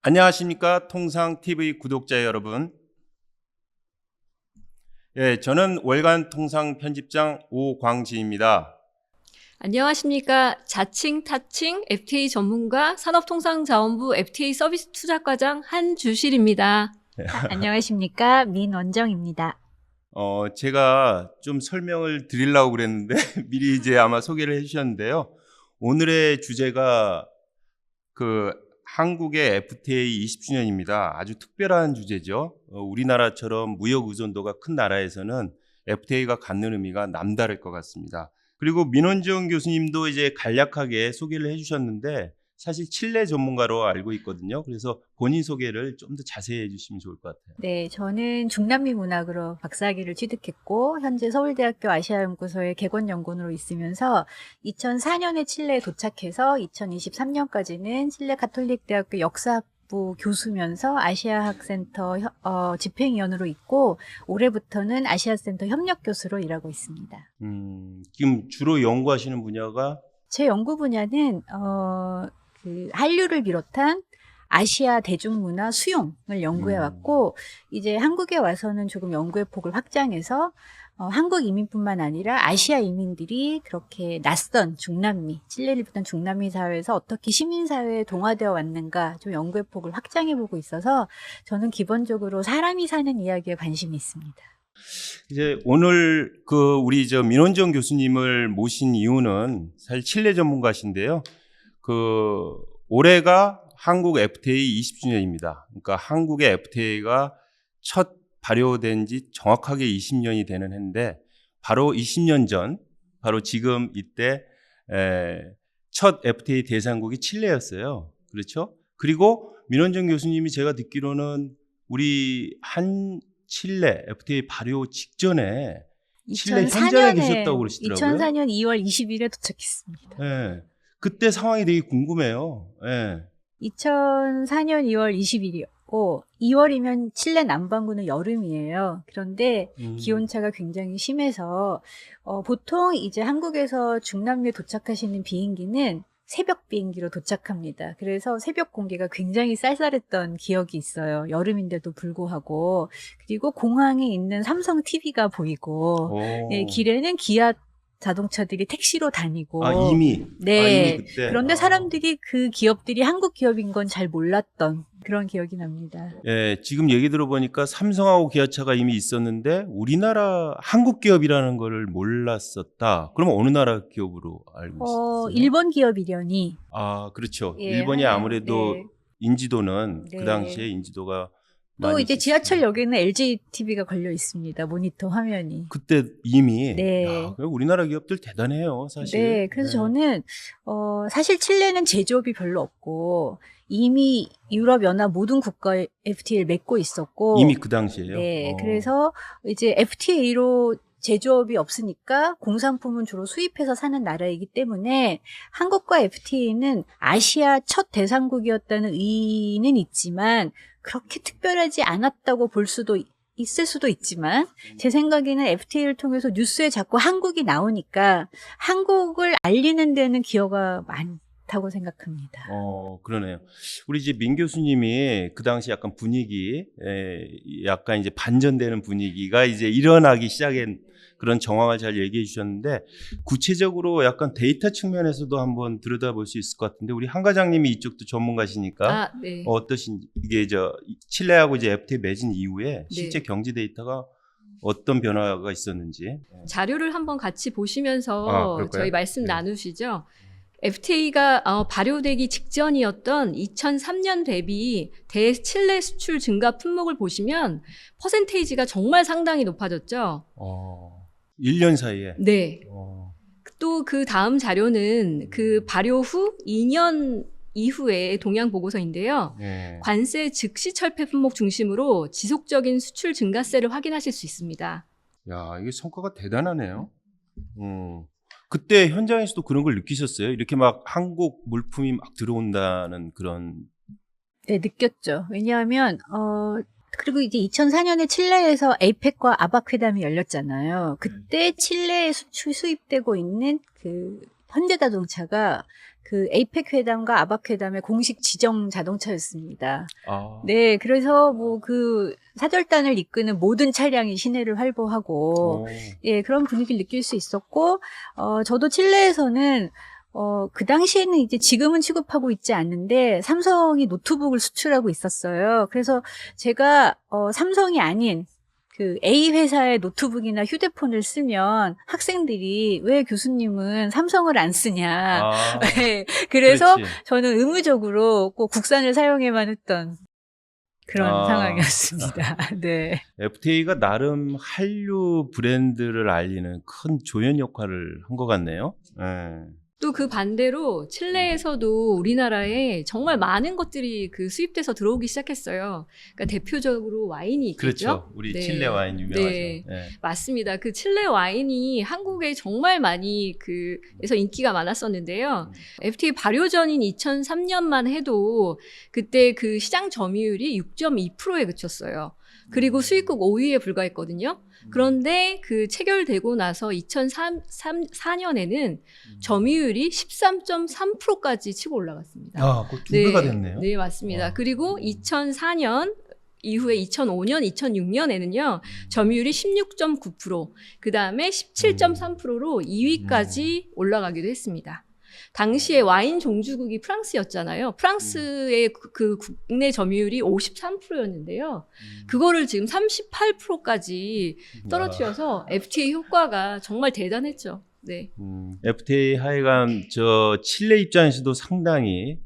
안녕하십니까 통상TV 구독자 여러분. 저는 월간 통상 편집장 오광진입니다. 안녕하십니까. 자칭, 타칭, FTA 전문가, 산업통상자원부 FTA 서비스 투자과장 한주실입니다. 안녕하십니까. 민원정입니다. 제가 좀 설명을 드리려고 그랬는데 미리 이제 아마 소개를 해주셨는데요. 오늘의 주제가 한국의 FTA 20주년입니다. 아주 특별한 주제죠. 우리나라처럼 무역 의존도가 큰 나라에서는 FTA가 갖는 의미가 남다를 것 같습니다. 그리고 민원정 교수님도 이제 간략하게 소개를 해주셨는데 사실 칠레 전문가로 알고 있거든요. 그래서 본인 소개를 좀 더 자세히 해주시면 좋을 것 같아요. 네, 저는 중남미 문학으로 박사학위를 취득했고 현재 서울대학교 아시아연구소의 객원연구원으로 있으면서 2004년에 칠레에 도착해서 2023년까지는 칠레 가톨릭대학교 역사학부 교수면서 아시아학센터 집행위원으로 있고 올해부터는 아시아센터 협력교수로 일하고 있습니다. 지금 주로 연구하시는 분야가? 제 연구 분야는 한류를 비롯한 아시아 대중문화 수용을 연구해 왔고 이제 한국에 와서는 조금 연구의 폭을 확장해서 한국 이민뿐만 아니라 아시아 이민들이 그렇게 낯선 중남미, 칠레를 비롯한 중남미 사회에서 어떻게 시민사회에 동화되어 왔는가 좀 연구의 폭을 확장해 보고 있어서 저는 기본적으로 사람이 사는 이야기에 관심이 있습니다. 이제 오늘 우리 민원정 교수님을 모신 이유는 사실 칠레 전문가신데요. 올해가 한국 FTA 20주년입니다. 그러니까 한국의 FTA가 첫 발효된 지 정확하게 20년이 되는 해인데 바로 20년 전, 바로 지금 이때 첫 FTA 대상국이 칠레였어요. 그렇죠? 그리고 민원정 교수님이 제가 듣기로는 우리 칠레 FTA 발효 직전에 칠레 현장에 계셨다고 그러시더라고요. 2004년 2월 20일에 도착했습니다. 네. 그때 상황이 되게 궁금해요. 네. 2004년 2월 20일이었고 2월이면 칠레 남반구는 여름이에요. 그런데 기온차가 굉장히 심해서 보통 이제 한국에서 중남미에 도착하시는 비행기는 새벽 비행기로 도착합니다. 그래서 새벽 공기가 굉장히 쌀쌀했던 기억이 있어요. 여름인데도 불구하고. 그리고 공항에 있는 삼성 TV가 보이고 길에는 기아 자동차들이 택시로 다니고. 이미? 네. 이미 그때? 그런데 사람들이 그 기업들이 한국 기업인 건 잘 몰랐던 그런 기억이 납니다. 예, 지금 얘기 들어보니까 삼성하고 기아차가 이미 있었는데 우리나라 한국 기업이라는 걸 몰랐었다. 그러면 어느 나라 기업으로 알고 있었어요? 일본 기업이려니. 그렇죠. 예, 일본이 아무래도 네. 인지도는 그 네. 당시에 인지도가 또 많이 이제 있었어요. 지하철역에는 LG TV가 걸려 있습니다. 모니터 화면이. 그때 이미. 네. 야, 우리나라 기업들 대단해요, 사실. 네. 그래서 저는 사실 칠레는 제조업이 별로 없고 이미 유럽연합 모든 국가의 FTA를 맺고 있었고 이미 그 당시에요. 네. 그래서 이제 FTA로 제조업이 없으니까 공산품은 주로 수입해서 사는 나라이기 때문에 한국과 FTA는 아시아 첫 대상국이었다는 의의는 있지만 그렇게 특별하지 않았다고 볼 수도 있을 수도 있지만 제 생각에는 FTA를 통해서 뉴스에 자꾸 한국이 나오니까 한국을 알리는 데는 기여가 많다고 생각합니다. 그러네요. 우리 이제 민 교수님이 그 당시 약간 분위기, 약간 이제 반전되는 분위기가 이제 일어나기 시작한 그런 정황을 잘 얘기해 주셨는데 구체적으로 약간 데이터 측면에서도 한번 들여다볼 수 있을 것 같은데 우리 한 과장님이 이쪽도 전문가시니까 네. 어떠신지 이게 칠레하고 이제 FTA 맺은 이후에 실제 경제 데이터가 어떤 변화가 있었는지 자료를 한번 같이 보시면서 그럴까요? 저희 말씀 나누시죠. FTA가 발효되기 직전이었던 2003년 대비 대칠레 수출 증가 품목을 보시면 퍼센테이지가 정말 상당히 높아졌죠. 1년 사이에. 네. 또 그 다음 자료는 그 발효 후 2년 이후의 동향 보고서인데요. 관세 즉시 철폐 품목 중심으로 지속적인 수출 증가세를 확인하실 수 있습니다. 야, 이게 성과가 대단하네요. 그때 현장에서도 그런 걸 느끼셨어요? 이렇게 막 한국 물품이 막 들어온다는 그런. 네, 느꼈죠. 왜냐하면 그리고 이제 2004년에 칠레에서 에이펙과 아박 회담이 열렸잖아요. 그때 칠레에 수입되고 있는 그 현대자동차가 그 에이펙 회담과 아박 회담의 공식 지정 자동차였습니다. 아. 네, 그래서 뭐 그 사절단을 이끄는 모든 차량이 시내를 활보하고, 오. 예, 그런 분위기를 느낄 수 있었고, 저도 칠레에서는 그 당시에는 이제 지금은 취급하고 있지 않는데 삼성이 노트북을 수출하고 있었어요. 그래서 제가 삼성이 아닌 그 A 회사의 노트북이나 휴대폰을 쓰면 학생들이 왜 교수님은 삼성을 안 쓰냐. 아. 네, 그래서 그렇지. 저는 의무적으로 꼭 국산을 사용해만 했던 그런 아. 상황이었습니다. 네. FTA가 나름 한류 브랜드를 알리는 큰 조연 역할을 한 것 같네요. 예. 또 그 반대로 칠레에서도 우리나라에 정말 많은 것들이 그 수입돼서 들어오기 시작했어요. 그러니까 대표적으로 와인이 있겠죠. 그렇죠. 우리 네. 칠레 와인 유명하죠. 네. 예. 맞습니다. 그 칠레 와인이 한국에 정말 많이 그에서 인기가 많았었는데요. FTA 발효 전인 2003년만 해도 그때 그 시장 점유율이 6.2%에 그쳤어요. 그리고 수입국 5위에 불과했거든요. 그런데 그 체결되고 나서 2004년에는 점유율이 13.3%까지 치고 올라갔습니다. 아, 그 두 배가 됐네요. 네, 맞습니다. 와. 그리고 2004년 이후에 2005년, 2006년에는요, 점유율이 16.9%, 그 다음에 17.3%로 2위까지 올라가기도 했습니다. 당시에 와인 종주국이 프랑스였잖아요. 프랑스의 그 국내 점유율이 53%였는데요. 그거를 지금 38%까지 떨어뜨려서 FTA 효과가 정말 대단했죠. 네. FTA 하여간 저 칠레 입장에서도 상당히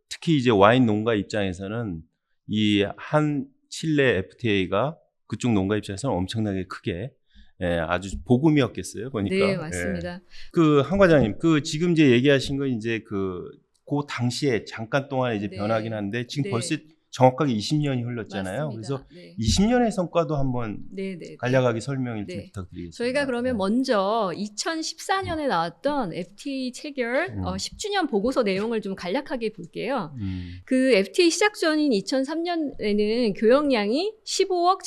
특히 이제 와인 농가 입장에서는 이 한 칠레 FTA가 그쪽 농가 입장에서는 엄청나게 크게 아주 복음이었겠어요. 보니까. 네, 맞습니다. 그 한 과장님, 그 지금 이제 얘기하신 건 이제 그 당시에 잠깐 동안 이제 네. 변하긴 한데 지금 네. 벌써 정확하게 20년이 흘렀잖아요. 맞습니다. 그래서 네. 20년의 성과도 한번 네, 네. 간략하게 설명을 좀 네. 부탁드리겠습니다. 저희가 그러면 먼저 2014년에 나왔던 FTA 체결 10주년 보고서 내용을 좀 간략하게 볼게요. 그 FTA 시작 전인 2003년에는 교역량이 15억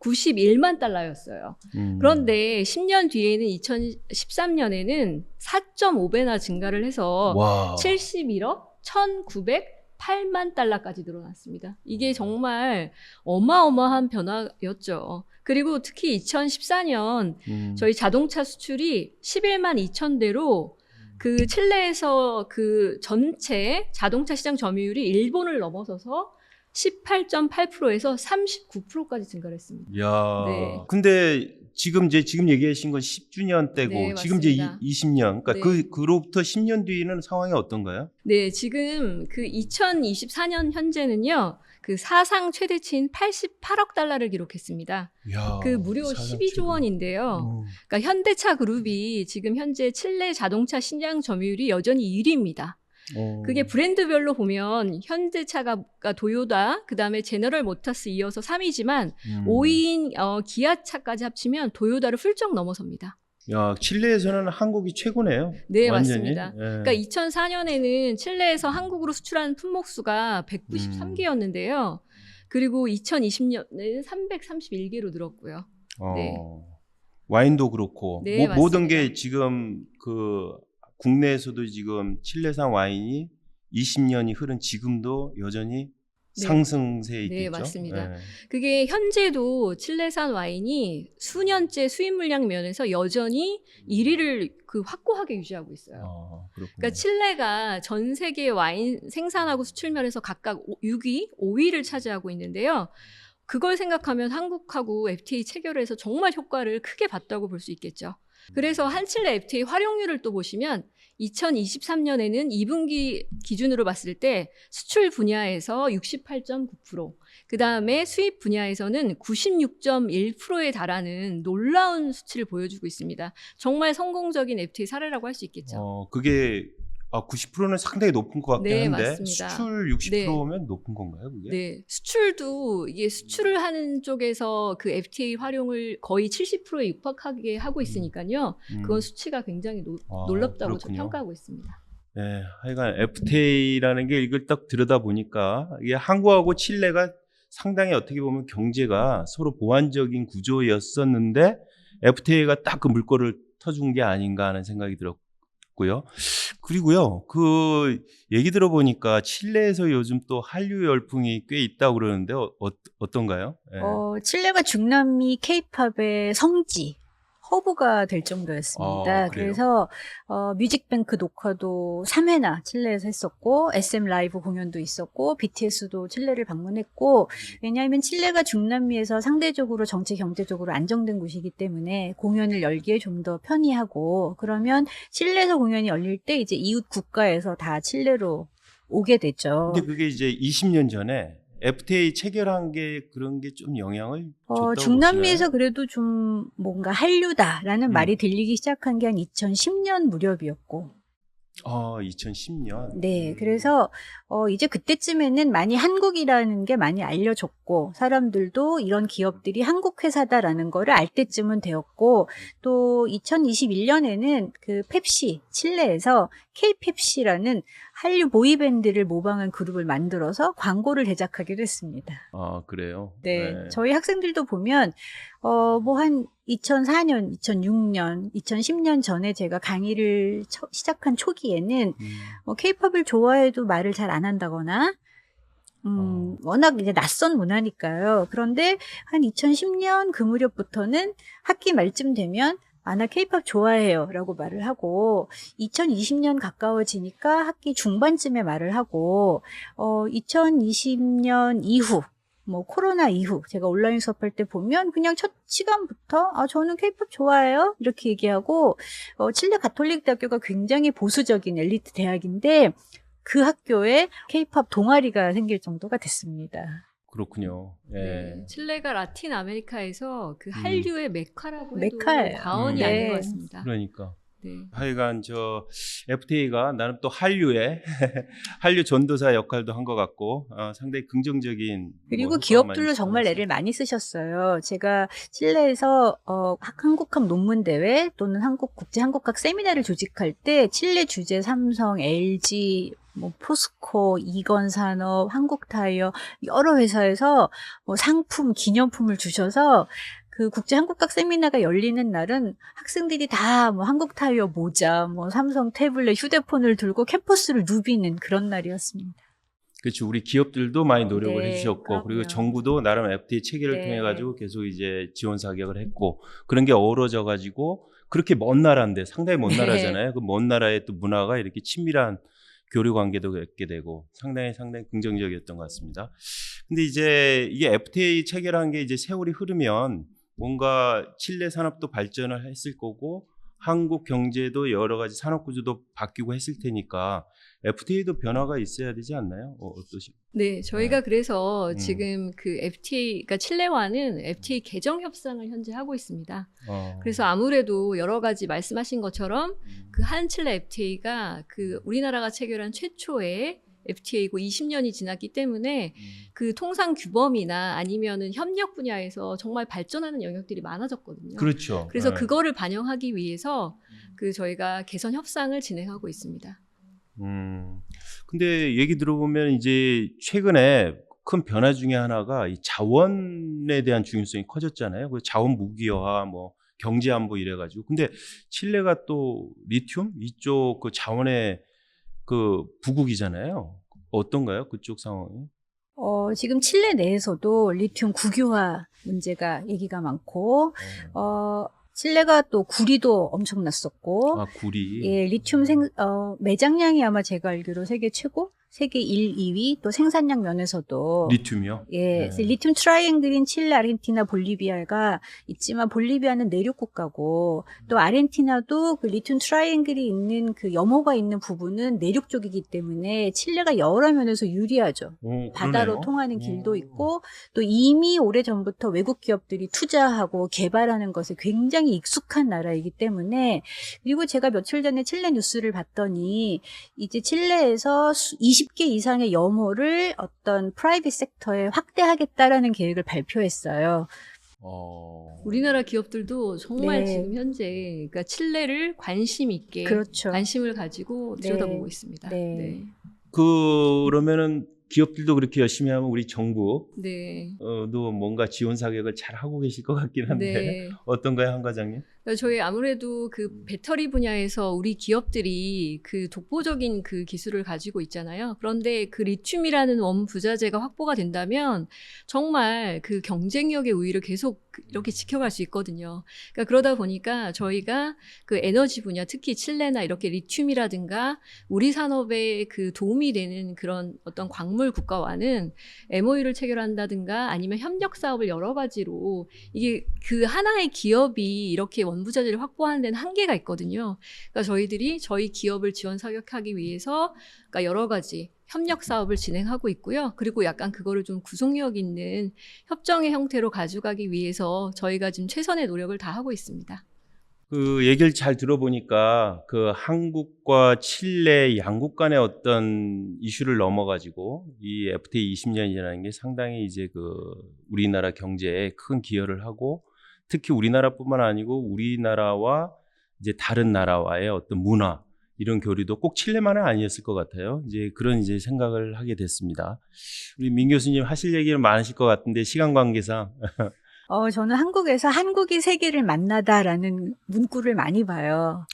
7,491만 달러였어요. 그런데 10년 뒤에는 2013년에는 4.5배나 증가를 해서 와. 71억 1,908만 달러까지 늘어났습니다. 이게 정말 어마어마한 변화였죠. 그리고 특히 2014년 저희 자동차 수출이 11만 2천 대로 그 칠레에서 그 전체 자동차 시장 점유율이 일본을 넘어서서 18.8%에서 39%까지 증가를 했습니다. 야. 네. 근데 지금 얘기하신 건 10주년 때고 네, 지금 이제 맞습니다. 20년. 그러니까 네. 그로부터 10년 뒤에는 상황이 어떤가요? 네, 지금 그 2024년 현재는요, 그 사상 최대치인 88억 달러를 기록했습니다. 야, 그 무려 12조 원인데요. 그러니까 현대차 그룹이 지금 현재 칠레 자동차 시장 점유율이 여전히 1위입니다. 그게 브랜드별로 보면 현대차가 도요타, 그 다음에 제너럴 모터스 이어서 3위지만 5위인 기아차까지 합치면 도요타를 훌쩍 넘어섭니다. 야, 칠레에서는 한국이 최고네요. 네, 완전히. 맞습니다. 예. 그러니까 2004년에는 칠레에서 한국으로 수출하는 품목수가 193개였는데요. 그리고 2020년에는 331개로 늘었고요. 네. 와인도 그렇고 네, 모든 맞습니다. 게 지금 그 국내에서도 지금 칠레산 와인이 20년이 흐른 지금도 여전히 네. 상승세에 있겠죠. 네, 맞습니다. 예. 그게 현재도 칠레산 와인이 수년째 수입 물량 면에서 여전히 1위를 그 확고하게 유지하고 있어요. 그렇군요. 그러니까 칠레가 전 세계 와인 생산하고 수출 면에서 각각 6위, 5위를 차지하고 있는데요. 그걸 생각하면 한국하고 FTA 체결해서 정말 효과를 크게 봤다고 볼 수 있겠죠. 그래서 한칠레 FTA 활용률을 또 보시면 2023년에는 2분기 기준으로 봤을 때 수출 분야에서 68.9%, 그 다음에 수입 분야에서는 96.1%에 달하는 놀라운 수치를 보여주고 있습니다. 정말 성공적인 FTA 사례라고 할 수 있겠죠. 그게 90%는 상당히 높은 것 같긴 네, 한데 맞습니다. 수출 60%면 높은 건가요, 그게? 네, 수출도 이게 수출을 하는 쪽에서 그 FTA 활용을 거의 70%에 육박하게 하고 있으니까요. 그건 수치가 굉장히 놀랍다고 저 그렇군요. 평가하고 있습니다. 네, 하여간 FTA라는 게 이걸 딱 들여다 보니까 이게 한국하고 칠레가 상당히 어떻게 보면 경제가 서로 보완적인 구조였었는데 FTA가 딱 그 물꼬를 터준 게 아닌가 하는 생각이 들었고요. 그리고요, 그 얘기 들어보니까 칠레에서 요즘 또 한류 열풍이 꽤 있다고 그러는데 어떤가요? 예. 칠레가 중남미 케이팝의 성지, 허브가 될 정도였습니다. 아, 그래요? 그래서 뮤직뱅크 녹화도 3회나 칠레에서 했었고, SM 라이브 공연도 있었고, BTS도 칠레를 방문했고, 왜냐하면 칠레가 중남미에서 상대적으로 정치 경제적으로 안정된 곳이기 때문에 공연을 열기에 좀 더 편리하고, 그러면 칠레에서 공연이 열릴 때 이제 이웃 국가에서 다 칠레로 오게 되죠. 근데 그게 이제 20년 전에 FTA 체결한 게 그런 게 좀 영향을 줬다고 중남미에서 보시나요? 그래도 좀 뭔가 한류다라는 말이 들리기 시작한 게 한 2010년 무렵이었고, 2010년. 네, 그래서 이제 그때쯤에는 많이 한국이라는 게 많이 알려졌고, 사람들도 이런 기업들이 한국 회사다라는 거를 알 때쯤은 되었고, 또 2021년에는 그 펩시, 칠레에서 K-펩시라는 한류 보이밴드를 모방한 그룹을 만들어서 광고를 제작하기도 했습니다. 그래요? 네, 저희 학생들도 보면 뭐 한 2004년, 2006년, 2010년 전에 제가 강의를 시작한 초기에는 K-팝을 좋아해도 말을 잘 안 한다거나 워낙 이제 낯선 문화니까요. 그런데 한 2010년 그 무렵부터는 학기 말쯤 되면 나 K-팝 좋아해요 라고 말을 하고 2020년 가까워지니까 학기 중반쯤에 말을 하고 2020년 이후 뭐 코로나 이후 제가 온라인 수업할 때 보면 그냥 첫 시간부터 저는 K-팝 좋아해요 이렇게 얘기하고 칠레 가톨릭 대학교가 굉장히 보수적인 엘리트 대학인데 그 학교에 K-팝 동아리가 생길 정도가 됐습니다. 그렇군요. 예. 네, 칠레가 라틴 아메리카에서 그 한류의 메카라고 해도 메카예요. 과언이 네. 아닌 것 같습니다. 그러니까. 네. 하여간 저 FTA가 나름 또 한류의 한류 전도사 역할도 한 것 같고 상당히 긍정적인 그리고 뭐 기업들로 효과가 정말 많이 애를 많이 쓰셨어요. 제가 칠레에서 한국학 논문 대회 또는 국제 한국학 세미나를 조직할 때 칠레 주재 삼성, LG, 뭐 포스코, 이건산업, 한국타이어 여러 회사에서 뭐 상품, 기념품을 주셔서 그 국제 한국학 세미나가 열리는 날은 학생들이 다 뭐 한국타이어 모자, 뭐 삼성 태블릿, 휴대폰을 들고 캠퍼스를 누비는 그런 날이었습니다. 그렇죠. 우리 기업들도 많이 노력을 네, 해주셨고 그럼요. 그리고 정부도 나름 FTA 체결을 네. 통해 가지고 계속 이제 지원 사격을 했고 그런 게 어우러져 가지고 그렇게 먼 나라인데 상당히 먼 네. 나라잖아요. 그 먼 나라의 또 문화가 이렇게 친밀한 교류 관계도 갖게 되고 상당히 긍정적이었던 것 같습니다. 근데 이제 이게 FTA 체결한 게 이제 세월이 흐르면 뭔가 칠레 산업도 발전을 했을 거고 한국 경제도 여러 가지 산업 구조도 바뀌고 했을 테니까 FTA도 변화가 있어야 되지 않나요? 어떠십니까? 네, 저희가 네. 그래서 지금 그 FTA가 칠레와는 FTA 개정 협상을 현재 하고 있습니다. 그래서 아무래도 여러 가지 말씀하신 것처럼 그 한 칠레 FTA가 그 우리나라가 체결한 최초의 FTA고 20년이 지났기 때문에 그 통상 규범이나 아니면은 협력 분야에서 정말 발전하는 영역들이 많아졌거든요. 그렇죠. 그래서 네. 그거를 반영하기 위해서 그 저희가 개선 협상을 진행하고 있습니다. 근데 얘기 들어보면 이제 최근에 큰 변화 중에 하나가 이 자원에 대한 중요성이 커졌잖아요. 그 자원 무기화, 뭐 경제 안보 이래가지고. 근데 칠레가 또 리튬 이쪽 그 자원의 그 부국이잖아요. 어떤가요? 그쪽 상황이? 지금 칠레 내에서도 리튬 국유화 문제가 얘기가 많고, 칠레가 또 구리도 엄청났었고, 구리. 예, 리튬 매장량이 아마 제가 알기로 세계 최고? 세계 1, 2위, 또 생산량 면에서도. 리튬이요? 예, 네. 그래서 리튬 트라이앵글인 칠레, 아르헨티나, 볼리비아가 있지만 볼리비아는 내륙 국가고 또 아르헨티나도 그 리튬 트라이앵글이 있는 그 염호가 있는 부분은 내륙 쪽이기 때문에 칠레가 여러 면에서 유리하죠. 바다로 그러네요. 통하는 길도 있고 또 이미 오래전부터 외국 기업들이 투자하고 개발하는 것에 굉장히 익숙한 나라이기 때문에 그리고 제가 며칠 전에 칠레 뉴스를 봤더니 이제 칠레에서 20개 이상의 염호를 어떤 프라이빗 섹터에 확대하겠다라는 계획을 발표했어요. 우리나라 기업들도 정말 네. 지금 현재 그러니까 칠레를 관심 있게 그렇죠. 관심을 가지고 네. 들여다보고 있습니다. 네. 그러면은 기업들도 그렇게 열심히 하면 우리 정부도 네. 뭔가 지원 사격을 잘 하고 계실 것 같긴 한데 네. 어떤가요, 한 과장님? 그러니까 저희 아무래도 그 배터리 분야에서 우리 기업들이 그 독보적인 그 기술을 가지고 있잖아요. 그런데 그 리튬이라는 원부자재가 확보가 된다면 정말 그 경쟁력의 우위를 계속 이렇게 지켜갈 수 있거든요. 그러니까 그러다 보니까 저희가 그 에너지 분야, 특히 칠레나 이렇게 리튬이라든가 우리 산업에 그 도움이 되는 그런 어떤 광물 국가와는 MOU를 체결한다든가 아니면 협력 사업을 여러 가지로 이게 그 하나의 기업이 이렇게 원부자재를 확보하는 데는 한계가 있거든요. 그러니까 저희들이 저희 기업을 지원 사격하기 위해서 그러니까 여러 가지 협력 사업을 진행하고 있고요. 그리고 약간 그거를 좀 구속력 있는 협정의 형태로 가져가기 위해서 저희가 지금 최선의 노력을 다하고 있습니다. 그 얘기를 잘 들어보니까 그 한국과 칠레 양국 간의 어떤 이슈를 넘어가지고 이 FTA 20년이라는 게 상당히 이제 그 우리나라 경제에 큰 기여를 하고 특히 우리나라뿐만 아니고 우리나라와 이제 다른 나라와의 어떤 문화 이런 교류도 꼭 칠레만은 아니었을 것 같아요. 이제 그런 이제 생각을 하게 됐습니다. 우리 민 교수님 하실 얘기는 많으실 것 같은데 시간 관계상 저는 한국에서 한국이 세계를 만나다라는 문구를 많이 봐요.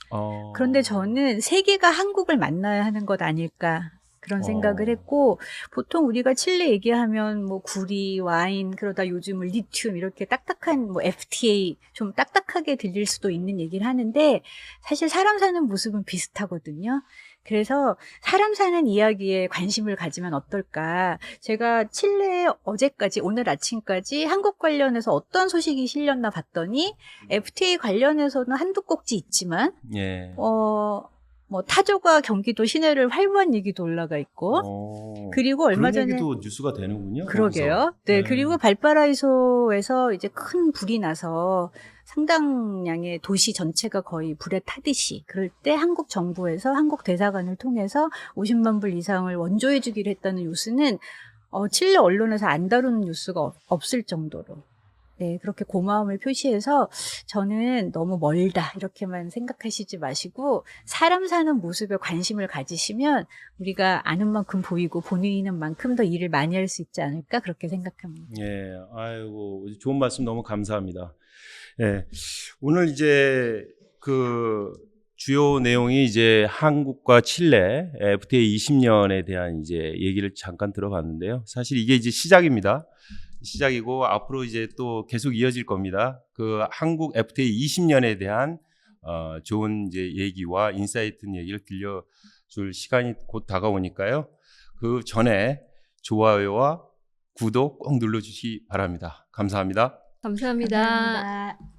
그런데 저는 세계가 한국을 만나야 하는 것 아닐까 그런 생각을 했고 보통 우리가 칠레 얘기하면 뭐 구리, 와인 그러다 요즘은 리튬 이렇게 딱딱한 뭐 FTA 좀 딱딱하게 들릴 수도 있는 얘기를 하는데 사실 사람 사는 모습은 비슷하거든요. 그래서 사람 사는 이야기에 관심을 가지면 어떨까. 제가 칠레에 어제까지 오늘 아침까지 한국 관련해서 어떤 소식이 실렸나 봤더니 FTA 관련해서는 한두 꼭지 있지만 예. 뭐 타조가 경기도 시내를 활보한 얘기도 올라가 있고 그리고 얼마 전에 그런 얘기도 뉴스가 되는군요. 그러게요. 거기서. 네, 그리고 발파라이소에서 이제 큰 불이 나서 상당량의 도시 전체가 거의 불에 타듯이 그럴 때 한국 정부에서 한국 대사관을 통해서 50만 불 이상을 원조해 주기로 했다는 뉴스는 칠레 언론에서 안 다루는 뉴스가 없을 정도로 네, 그렇게 고마움을 표시해서 저는 너무 멀다 이렇게만 생각하시지 마시고 사람 사는 모습에 관심을 가지시면 우리가 아는 만큼 보이고 보이는 만큼 더 일을 많이 할 수 있지 않을까 그렇게 생각합니다. 예, 아이고 좋은 말씀 너무 감사합니다. 예, 오늘 이제 그 주요 내용이 이제 한국과 칠레 FTA 20년에 대한 이제 얘기를 잠깐 들어봤는데요. 사실 이게 이제 시작입니다. 시작이고 앞으로 이제 또 계속 이어질 겁니다. 그 한국 FTA 20년에 대한 좋은 이제 얘기와 인사이트 얘기를 들려줄 시간이 곧 다가오니까요. 그 전에 좋아요와 구독 꼭 눌러주시기 바랍니다. 감사합니다. 감사합니다. 감사합니다.